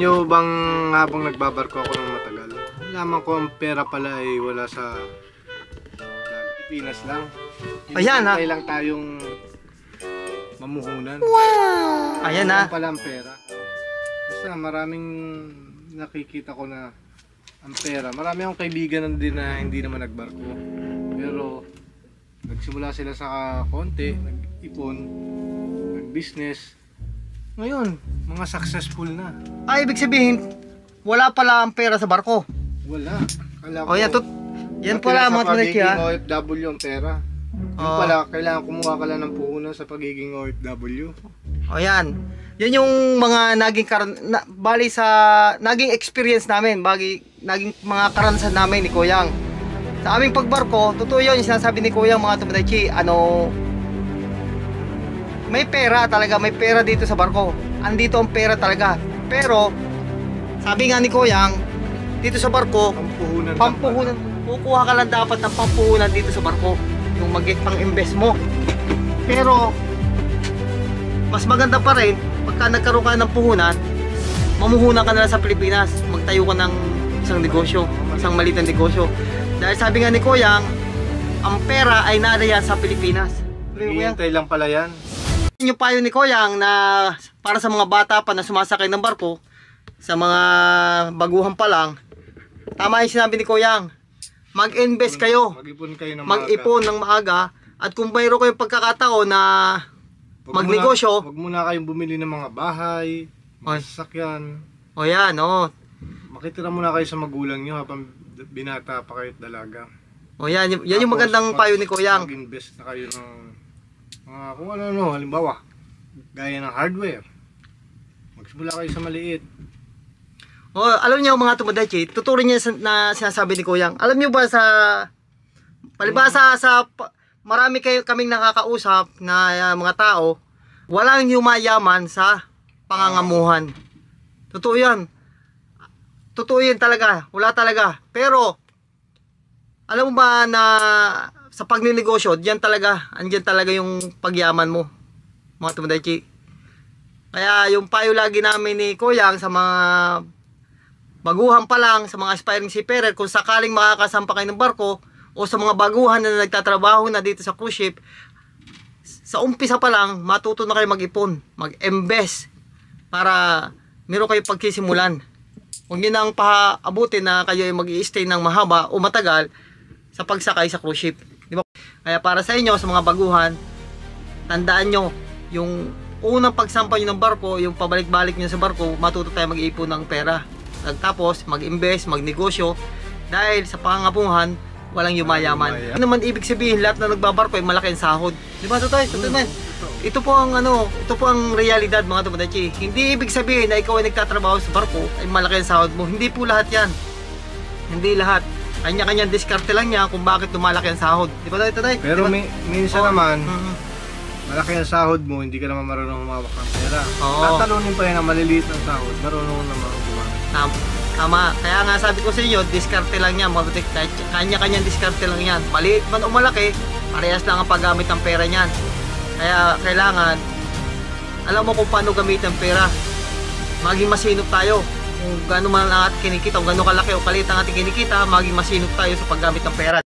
Nyo bang habang nagbabarko ako ng matagal, nalaman ko ang pera pala ay wala sa Pilipinas lang. Ayan ha. Lang tayong mamuhunan. Wow! Ayan ha. Pala ang pera. Basta maraming nakikita ko na ang pera. Marami akong kaibigan din na hindi naman nagbarko. Pero nagsimula sila sa konti, nag-ipon, nag-business. Ngayon, mga successful na. Ay, ibig sabihin, wala pala ang pera sa barko. Wala. Kala O yan, yan pala mga tunay ha. OFW ang pera. Yung pala, kailangan kumuha ka lang ng puhunan sa pagiging OFW. O yan. Yan yung mga naging bali sa naging experience namin, naging mga karanasan namin ni Kuyang. Sa aming pagbarko, totoo yun yung sinasabi ni Kuyang mga tumadaychi, may pera talaga, may pera dito sa barko. Andito ang pera talaga. Pero, sabi nga ni Kuyang, dito sa barko, pampuhunan. Kukuha ka lang dapat ng pampuhunan dito sa barko. Yung pang-invest mo. Pero, mas maganda pa rin, pagka nagkaroon ka ng puhunan, mamuhunan ka na lang sa Pilipinas. Magtayo ka ng isang negosyo, isang maliit na negosyo. Dahil sabi nga ni Kuyang, ang pera ay naraya sa Pilipinas. Hihintay lang pala yan. Yung payo ni Kuyang na para sa mga bata pa na sumasakay ng barko, sa mga baguhan pa lang, tama yung sinabi ni Kuyang, mag-invest kayo, mag-ipon ng maaga, at kung mayroon kayong pagkakataon na magnegosyo, wag muna kayong bumili ng mga bahay, mga sasakyan. O yan, o. Makitira muna kayo sa magulang nyo habang binata pa kayo at dalaga. O yan, yan yung magandang payo ni Kuyang. Mag-invest na kayo ng kung ano, halimbawa, gaya ng hardware. Magsimula kayo sa maliit. O, alam niyo mga tumadachi, tuturin niya na sinasabi ni Kuyang. Alam niyo ba palibasa sa marami kaming nakakausap na mga tao, walang yumayaman sa pangangamuhan. Totoo yan. Totoo yan talaga. Wala talaga. Pero, alam mo ba na sa pagninegosyo, andyan talaga yung pagyaman mo, mga tumadachi. Kaya yung payo lagi namin ni Kuyang sa mga baguhan pa lang, sa mga aspiring seafarer, kung sakaling makakasampa kayo ng barko, o sa mga baguhan na nagtatrabaho na dito sa cruise ship, sa umpisa pa lang, matuto na kayo mag-ipon, mag-invest, para meron kayo pagkisimulan. Huwag nyo nang paabutin na kayo ay mag-i-stay ng mahaba o matagal sa pagsakay sa cruise ship. Diba? Kaya para sa inyo, sa mga baguhan, tandaan nyo, yung unang pagsampa nyo ng barko, yung pabalik-balik nyo sa barko, matuto tayo mag-iipon ng pera. Tapos, mag-invest, magnegosyo, dahil sa pangangabuhan, walang yumayaman. Ano naman ibig sabihin, lahat na nagbabarko ay malaki ang sahod. Diba, Totoy? Ito po ang realidad, mga tumadachi. Hindi ibig sabihin na ikaw ay nagtatrabaho sa barko, ay malaki ang sahod mo. Hindi po lahat yan. Hindi lahat. Kanya-kanyang diskarte lang niya kung bakit lumalaki ang sahod. Di ba tayo? Pero minsan naman, malaki ang sahod mo, hindi ka naman marunong humawak ng pera. Tatalunin pa yan ang maliliit ng sahod, marunong naman gumamit. Tama. Kaya nga sabi ko sa inyo, diskarte lang yan. Kanya-kanyang diskarte lang yan. Maliit man o malaki, parehas lang ang paggamit ng pera niyan. Kaya kailangan, alam mo kung paano gamitin ang pera. Maging masinop tayo. Kung gano'n man ang ating kinikita, kung gano'n kalaki o kalit ang ating kinikita, maging masinop tayo sa paggamit ng pera.